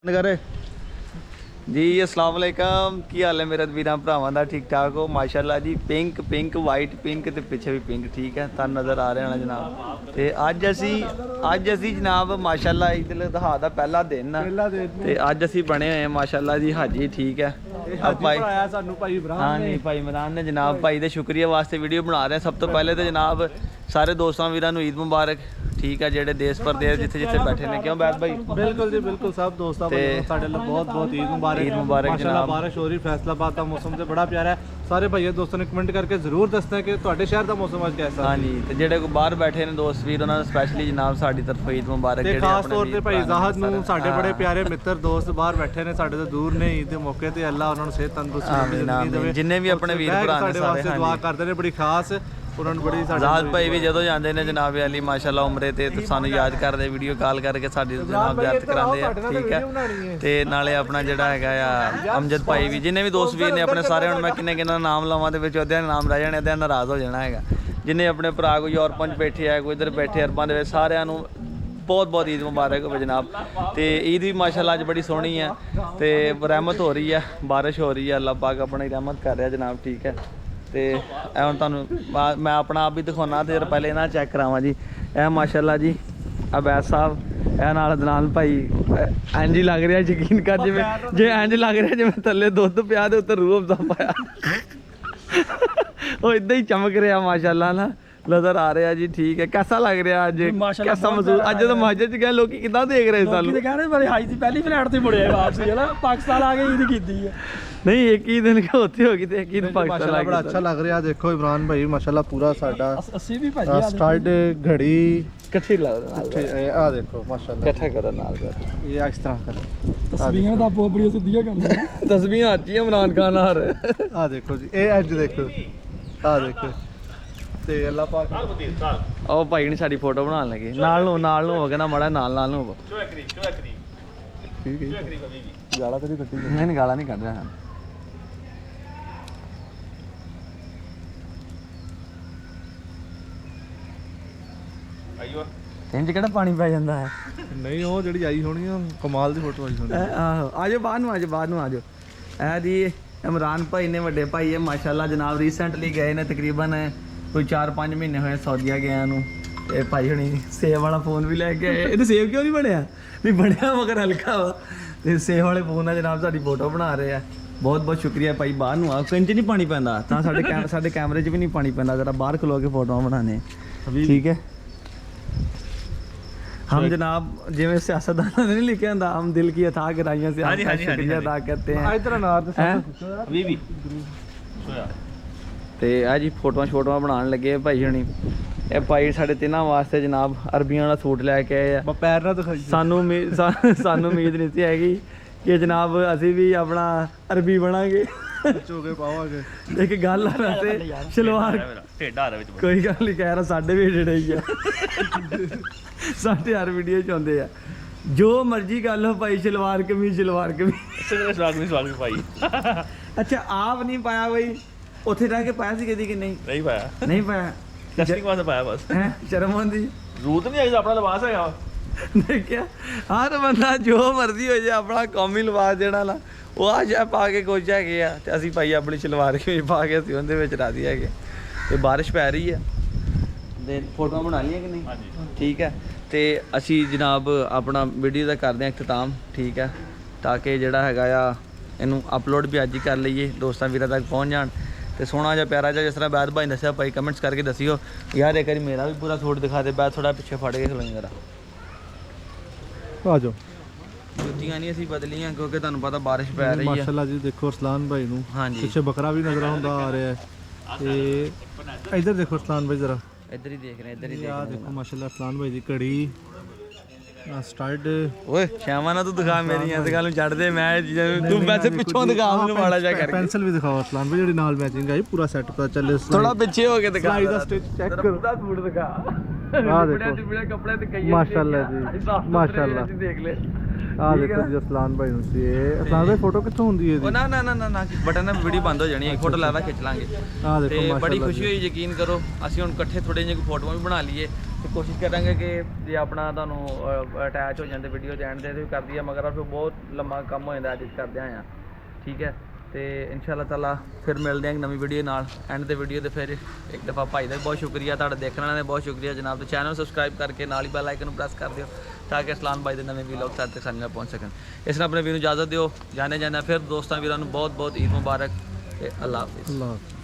करे जी अस्सलाम वालेकुम की हाल है मेरे वीरां भरावां दा ठीक ठाक हो माशाल्लाह जी पिंक पिंक वाइट पिंक ते पिछे भी पिंक ठीक है तुहानू नज़र आ रहे हैं जनाब ते अज असी जनाब माशाल्लाह ईद उल अज़हा दा पहला दिन ते अज असी बने हुए हैं माशाल्लाह जी हाजी ठीक है हाँ नहीं भाई इमरान ने जनाब भाई दे शुक्रिया वास्ते वीडियो बना रहे हैं। सब तो पहले तो जनाब सारे दोस्तों वीरां नू ईद मुबारक ठीक है जेडे देश परदेश जिथे जिथे बैठे ने क्यों बैठ भाई बिल्कुल जी बिल्कुल सब दोस्तों बहुत बहुत ईद मुबारक माशाल्लाह बारिश हो रही फैसलाबाद का मौसम तो बड़ा प्यारा है। सारे भाइयों दोस्तों ने कमेंट करके जरूर दसना है कि ਤੁਹਾਡੇ शहर का मौसम आज कैसा हाँ जी तो जेडे को बाहर बैठे ने दोस्त वीर उन्होंने स्पेशली जनाब साडी तरफ ईद मुबारक ਤੇ ਖਾਸ ਤੌਰ ਤੇ ਭਾਈ ਜ਼ਾਹਦ ਨੂੰ ਸਾਡੇ ਬੜੇ ਪਿਆਰੇ ਮਿੱਤਰ ਦੋਸਤ ਬਾਹਰ ਬੈਠੇ ਨੇ ਸਾਡੇ ਤੋਂ ਦੂਰ ਨੇ ਈਦ ਦੇ ਮੌਕੇ ਤੇ ਅੱਲਾਹ ਉਹਨਾਂ ਨੂੰ ਸਿਹਤ ਤੰਦਰੁਸਤੀ ਜ਼ਿੰਦਗੀ ਦੇਵੇ ਜਿੰਨੇ ਵੀ ਆਪਣੇ ਵੀਰ ਭਰਾ ਨੇ ਸਾਰੇ ਦੁਆ ਕਰਦੇ ਨੇ ਬੜੀ ਖਾਸ ਉਹਨਾਂ ਨੂੰ ਬੜੀ ਸਾਡੇ ਜ਼ਾਹਦ ਭਾਈ ਵੀ ਜਦੋਂ ਜਾਂਦੇ ਨੇ ਜਨਾਬ ਅਲੀ ਮਾਸ਼ਾਅੱਲਾ ਉਮਰੇ ਤੇ ਸਾਨੂੰ ਯਾਦ ਕਰਦੇ ਵੀਡੀਓ ਕਾਲ ਕਰਕੇ ਸਾਡੀ ਜਨਾਬ ਜ਼ਿਆਰਤ ਕਰਾਉਂਦੇ ਆ ਠੀਕ ਹੈ ਤੇ ਨਾਲੇ ਆਪਣਾ ਜਿਹੜਾ ਹੈਗਾ ਆ ਅਮਜਦ ਭਾਈ ਵੀ ਜਿੰਨੇ ਵੀ ਦੋਸਤ ਵੀਰ ਨੇ ਆਪਣੇ ਸਾਰੇ ਹੁਣ ਮੈਂ ਕਿੰਨੇ ਕਿੰਨਾ ਨਾਮ ਲਵਾਂ ਦੇ ਵਿੱਚ ਉਹਦੇ ਨਾਮ ਰਹਿ ਜਾਣੇ ਉਹਦੇ ਨਾਰਾਜ਼ ਹੋ ਜਾਣਾ ਹੈਗਾ ਜਿੰਨੇ ਆਪਣੇ ਭਰਾ ਕੋਈ ਯੂਰਪਾਂ 'ਚ ਬੈਠੇ ਆ ਕੋਈ ਇੱਧਰ ਬੈਠੇ ਅਰਬਾਂ ਦੇ ਵਿੱਚ ਸਾਰਿਆਂ ਨੂੰ बहुत बहुत ईद मुबारक हो जनाब तो ईद भी माशाल्लाह अज बड़ी सोहनी है तो रहमत हो रही है बारिश हो रही है अल्लाह पाक अपनी रहमत कर रहा जनाब ठीक है तो हम तुहानू मैं अपना आप भी दिखाना तो पहले ना चेक करावां जी ए माशाल्लाह जी अबैस साहब ए नाल भाई इंज ही लग रहा यकीन कर जिवें जे इंज लग रहा जिवें थल्ले दुध पिया ते उत्ते रूह अफ़ज़ा पाया वो इदां ही चमक रहा माशाल्लाह ना नजर आ रहा जी ठीक है कैसा लग रहा अज कैसा महसूस अज तो मस्जिद च गए लोग किदां देख रहे सानू कह रहे बड़े हाई थी पहली फ्लाइट से मुड़े वापसी है ना पाकिस्तान आ गए ईद कीती है नहीं एक ही दिन का होती होगी तो एक ही दिन पाकिस्तान बड़ा अच्छा लग रहा है। देखो इमरान भाई माशाल्लाह पूरा साडा 80 भी भाजी स्टार्ट घड़ी इकट्ठी लग रहा आ देखो माशाल्लाह इकट्ठा करो नाल कर ये इस तरह कर तस्वीरें दा बड़ी सीधी करना तस्वीरें आती है इमरान खान और आ देखो जी ए एज देखो आ देखो ਤੇ ਅੱਲਾਹ ਪਾਕ ਉਹ ਭਾਈ ਨੇ ਸਾਡੀ ਫੋਟੋ ਬਣਾਉਣ ਲੱਗੇ ਨਾਲ ਨੂੰ ਹੋ ਗਿਆ ਨਾ ਮੜਾ ਨਾਲ ਨੂੰ ਹੋ ਠੀਕ ਹੈ ਗਾਲਾਂ ਤੇ ਨਹੀਂ ਕੱਟੀ ਨਹੀਂ ਗਾਲਾਂ ਨਹੀਂ ਕੱਢ ਰਿਹਾ ਆਈਓ ਇੰਜ ਕਿਹੜਾ ਪਾਣੀ ਪੈ ਜਾਂਦਾ ਹੈ ਨਹੀਂ ਉਹ ਜਿਹੜੀ ਆਈ ਹੋਣੀ ਆ ਕਮਾਲ ਦੀ ਫੋਟੋ ਆਈ ਹੋਣੀ ਆਹੋ ਆਜੋ ਬਾਹਰ ਨੂੰ ਆਜੋ ਇਹ ਜੀ ਇਮਰਾਨ ਭਾਈ ਨੇ ਵੱਡੇ ਭਾਈ ਹੈ ਮਾਸ਼ਾਅੱਲਾ ਜਨਾਬ ਰੀਸੈਂਟਲੀ ਗਏ ਨੇ ਤਕਰੀਬਨ कोई 4-5 महीने होए सऊदीया गया ते भाई हुणी सेव वाला फोन भी लैके आए ये सेव क्यों नहीं बनया नहीं बनया मगर हल्का वा ते सेव वाले फोन है जनाब साडी फोटो बना रहे हैं बहुत बहुत शुक्रिया भाई बाहर नू आ कंच नहीं पानी पैंदा तां साडे कैमरे च भी नहीं पानी पैंदा जरा बाहर खलो के फोटो बनाने ठीक है हम जनाब जिवें सियासतदान ने नहीं लिखा होंदा हम दिल की अथाह गहराइयों से आपका शुक्रिया अदा करते हैं इधर अनार ते भी ਤੇ ਆ ਜੀ ਫੋਟੋਆਂ ਸ਼ੋਟੋਆਂ ਬਣਾਉਣ ਲੱਗੇ ਭਾਈ ਹਣੀ ਇਹ ਭਾਈ ਸਾਡੇ ਤਿੰਨਾਂ ਵਾਸਤੇ ਜਨਾਬ ਅਰਬੀਆਂ ਵਾਲਾ ਸੂਟ ਲੈ ਕੇ ਆਏ ਆ ਪੈਰ ਨਾਲ ਦਿਖਾਈ ਸਾਨੂੰ ਉਮੀਦ ਨਹੀਂ ਸੀ ਹੈਗੀ ਕਿ ਜਨਾਬ ਅਸੀਂ ਵੀ ਆਪਣਾ ਅਰਬੀ ਬਣਾਂਗੇ ਚੋਗੇ ਪਾਵਾਂਗੇ ਇੱਕ ਗੱਲ ਆ ਵੈਸੇ ਸ਼ਲਵਾਰ ਢੇਡਾ ਦੇ ਵਿੱਚ ਕੋਈ ਗੱਲ ਨਹੀਂ ਕਹਿ ਰਿਹਾ ਸਾਡੇ ਵੀ ਢੇਡਾ ਹੀ ਆ ਸਾਡੇ ਹਰ ਵੀਡੀਓ ਚ ਆਉਂਦੇ ਆ ਜੋ ਮਰਜ਼ੀ ਗੱਲ ਹੋ ਭਾਈ ਸ਼ਲਵਾਰ ਕਮੀਜ਼ ਸਵਾਗ ਭਾਈ ਅੱਛਾ ਆਪ ਨਹੀਂ ਪਾਇਆ ਬਈ ਉੱਥੇ ਰਹਿ ਕੇ ਪਾਇਆ ਸੀ ਕਦੀ ਕਿ ਨਹੀਂ ਪਾਇਆ ਟੈਸਟਿੰਗ ਵਾਸਤੇ ਪਾਇਆ ਬਸ ਹੈ ਸ਼ਰਮ ਆਉਂਦੀ ਜ਼ਰੂਰਤ ਨਹੀਂ ਹੈ ਆਪਣਾ ਲਿਬਾਸ ਹੈਗਾ ਦੇਖਿਆ ਹਰ ਬੰਦਾ ਜੋ ਮਰਜ਼ੀ ਹੋ ਜਾਏ ਆਪਣਾ ਕੌਮੀ ਲਿਬਾਸ ਜਿਹੜਾ ਨਾ ਉਹ ਆ ਜਾ ਪਾ ਕੇ ਕੁਝ ਹੈਗੇ ਆ ਤੇ ਅਸੀਂ ਭਾਈ ਆਪਣੀ ਸਲਵਾਰ ਕਮੀਜ਼ ਪਾ ਕੇ ਅਸੀਂ ਉਹਦੇ ਵਿੱਚ ਰਾਜ਼ੀ ਹੈਗੇ ਤੇ ਬਾਰਿਸ਼ ਪੈ ਰਹੀ ਹੈ ਤੇ ਫੋਟੋਆਂ ਬਣਾ ਲਈਆਂ ਕਿ ਨਹੀਂ ਠੀਕ ਹੈ ਤੇ ਅਸੀਂ ਜਨਾਬ ਆਪਣਾ ਵੀਡੀਓ ਦਾ ਕਰਦੇ ਹਾਂ ਇਖਤਤਾਮ ਠੀਕ ਹੈ ਤਾਂ ਕਿ ਜਿਹੜਾ ਹੈਗਾ ਆ ਇਹਨੂੰ ਅਪਲੋਡ ਵੀ ਅੱਜ ਹੀ ਕਰ ਲਈਏ ਦੋਸਤਾਂ ਵੀਰਾਂ ਤੱਕ ਪਹੁੰਚ ਜਾਣ ਤੇ ਸੋਹਣਾ ਜਿਹਾ ਪਿਆਰਾ ਜਿਹਾ ਜਿਸ ਤਰ੍ਹਾਂ ਬੈਦ ਭਾਈ ਦੱਸਿਆ ਭਾਈ ਕਮੈਂਟਸ ਕਰਕੇ ਦੱਸਿਓ ਯਾਰ ਇੱਕ ਵਾਰੀ ਮੇਰਾ ਵੀ ਪੂਰਾ ਸੂਟ ਦਿਖਾ ਦੇ ਬੈਦ ਥੋੜਾ ਪਿੱਛੇ ਫੜ ਕੇ ਖਲੋਈ ਜਰਾ ਆ ਜਾਓ ਜੁੱਤੀਆਂ ਨਹੀਂ ਅਸੀਂ ਬਦਲੀਆਂ ਕਿਉਂਕਿ ਤੁਹਾਨੂੰ ਪਤਾ ਬਾਰਿਸ਼ ਪੈ ਰਹੀ ਹੈ ਮਾਸ਼ਾਅੱਲਾ ਜੀ ਦੇਖੋ ਅਰਸਲਾਨ ਭਾਈ ਨੂੰ ਹਾਂਜੀ ਪਿੱਛੇ ਬੱਕਰਾ ਵੀ ਨਜ਼ਰ ਆਉਂਦਾ ਆ ਰਿਹਾ ਹੈ ਤੇ ਇੱਧਰ ਦੇਖੋ ਅਰਸਲਾਨ ਭਾਈ ਜ਼ਰਾ ਇੱਧਰ ਹੀ ਦੇਖ ਰਹੇ ਇੱਧਰ ਹੀ ਆ ਦੇਖੋ ਮਾਸ਼ਾਅੱਲਾ ਅਰਸਲਾਨ ਭਾਈ ਦੀ ਘੜੀ ਸਟਾਰਟ ਓਏ ਸ਼ਾਮਾਂ ਨਾ ਤੂੰ ਦਿਖਾ ਮੇਰੀਆਂ ਤੇ ਗੱਲ ਨੂੰ ਛੱਡ ਦੇ ਮੈਂ ਤੂੰ ਵੈਸੇ ਪਿੱਛੋਂ ਦਿਖਾ ਮੈਨੂੰ ਮਾੜਾ ਜਿਹਾ ਕਰਕੇ ਪੈਨਸਲ ਵੀ ਦਿਖਾਓ ਅਰਸਲਾਨ ਭਾਈ ਜਿਹੜੀ ਨਾਲ ਮੈਚਿੰਗ ਆਈ ਪੂਰਾ ਸੈੱਟ ਪਤਾ ਚੱਲੇ ਥੋੜਾ ਪਿੱਛੇ ਹੋ ਕੇ ਦਿਖਾ ਦਾ ਸਟਿਚ ਚੈੱਕ ਕਰੋ ਪੂਰਾ ਸੂਟ ਦਿਖਾ ਆ ਦੇਖੋ ਕੱਪੜੇ ਤੇ ਕਈ ਮਾਸ਼ਾਅੱਲਾ ਜੀ ਮਾਸ਼ਾਅੱਲਾ ਦੇਖ ਲੈ ਆ ਦੇਖੋ ਜੀ ਅਸਲਾਨ ਭਾਈ ਨੂੰ ਸੀ ਇਹ ਅਸਲਾਨ ਭਾਈ ਫੋਟੋ ਕਿੱਥੋਂ ਹੁੰਦੀ ਹੈ ਉਹ ਇਹਦੀ? ਨਾ ਬਟਨ ਨਾਲ ਵੀਡੀਓ ਬੰਦ ਹੋ ਜਾਣੀ ਹੈ, ਫੋਟੋ ਲਾਦਾ ਖਿੱਚ ਲਾਂਗੇ। ਆ ਦੇਖੋ ਤੇ ਬੜੀ ਮਾਸ਼ਾਅੱਲਾ ਖੁਸ਼ੀ ਹੋਈ, ਯਕੀਨ ਕਰੋ। ਅਸੀਂ ਹੁਣ ਇਕੱਠੇ ਥੋੜੇ ਜਿਹੇ ਫੋਟੋਆਂ ਵੀ ਬਣਾ ਲਈਏ ਤੇ ਕੋਸ਼ਿਸ਼ ਕਰਾਂਗੇ ਕਿ ਜੇ ਆਪਣਾ ਤੁਹਾਨੂੰ ਅਟੈਚ ਹੋ ਜਾਂਦੇ ਵੀਡੀਓ ਦੇ ਐਂਡ ਦੇ ਵੀ ਕਰਦੀ ਹੈ, ਮਗਰ ਫਿਰ ਬਹੁਤ ਲੰਮਾ ਕੰਮ ਹੋ ਜਾਂਦਾ ਐਡਿਟ ਕਰਦੇ ਆ। ਠੀਕ ਹੈ, ਤੇ ਇਨਸ਼ਾਅੱਲਾ ਤਾਲਾ ਫਿਰ ਮਿਲਦੇ ਹਾਂ ਇੱਕ ਨਵੀਂ ਵੀਡੀਓ ਨਾਲ। ਐਂਡ ਦੇ ਵੀਡੀਓ ਤੇ ਫਿਰ ਇੱਕ ਦਫਾ ਭਾਈ ਦਾ ਬਹੁਤ ਸ਼ੁਕਰੀਆ, ਤੁਹਾਡਾ ਦੇਖਣ ਵਾਲਿਆਂ ਦਾ ਬਹੁਤ ਸ਼ੁਕਰੀਆ ਜਨਾਬ। ਤੇ ਚੈਨਲ ਸਬਸਕ੍ਰਾਈਬ ਕਰਕੇ ਨਾਲ ਹੀ ਬੈਲ ਆਈਕਨ ਨੂੰ ਪ੍ਰੈਸ ਕਰ ਦਿਓ ਤਾਂ ਕਿ ਅਸਲਾਨ ਭਾਈ ਦੇ ਨਵੇਂ ਵੀਲੌਗ ਸਾਡੇ ਤੱਕ ਸਾਡੇ ਨਾਲ ਪਹੁੰਚ ਸਕਣ। ਇਸ ਨਾਲ ਆਪਣੇ ਵੀਰ ਨੂੰ ਇਜਾਜ਼ਤ ਦਿਓ, ਜਾਣੇ ਫਿਰ ਦੋਸਤਾਂ ਵੀਰਾਂ ਨੂੰ ਬਹੁਤ ਬਹੁਤ ਈਦ ਮੁਬਾਰਕ ਤੇ ਅੱਲਾ ਹਾਫਿਜ਼। ਅੱਲਾਹ ਹਾਫਿਜ਼।